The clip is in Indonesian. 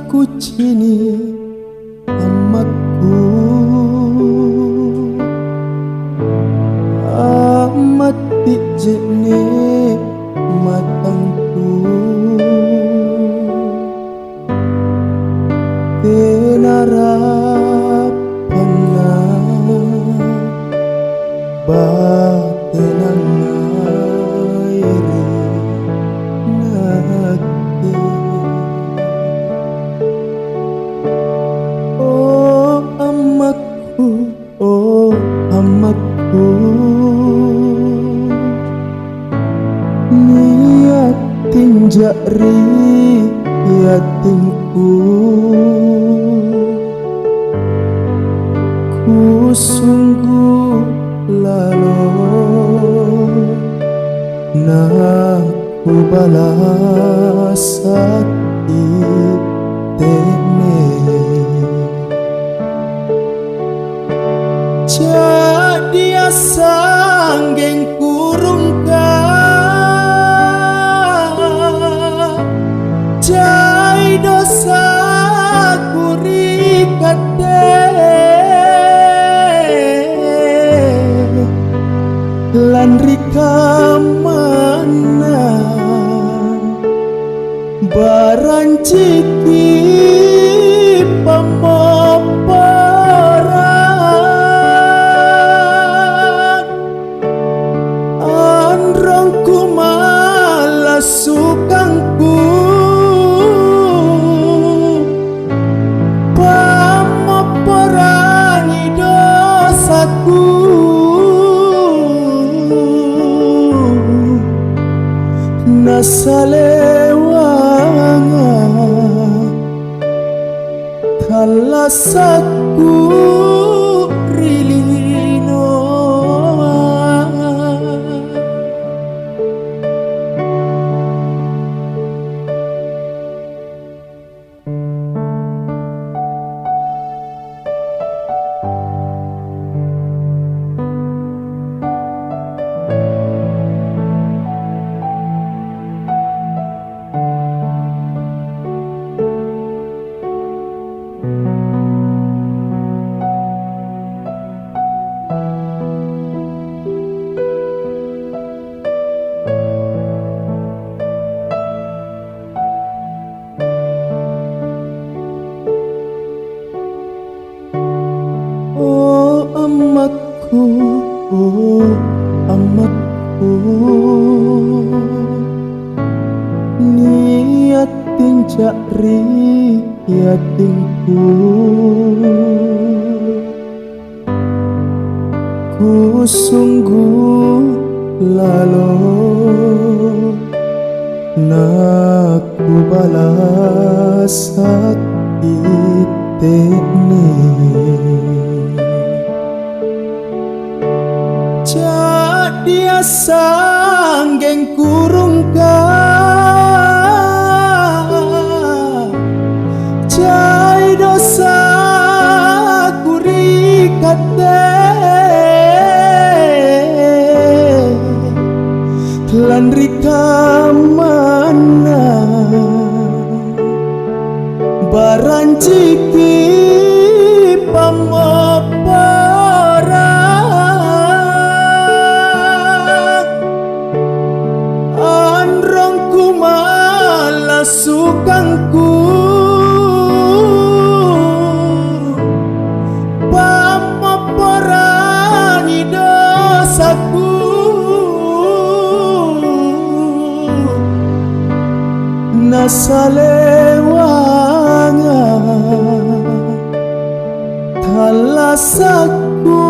kucini Ammakku, Ammatti jene matangku, Tena rapangna Batenangai nakke. Oh Ammakku, oh Ammakku, niat tinja atingku, Kusunggu lalo nakubalasakki Tena. Jadi sanggengku jai dosa kurikate lan rikamana baranciki pamoparan androngku malas sukangku pamoparangi dosaku nasalewanga talasaku rilino. Oh Ammakku, oh Ammakku, niat tinja atingku, Kusunggu lalo nakubalasakki Tena. Jadi sanggengku jai dosa kurikate lan rikamana baranciki pamoparan androngku malas sukangku pamoparangi dosaku nasalewanga talasaku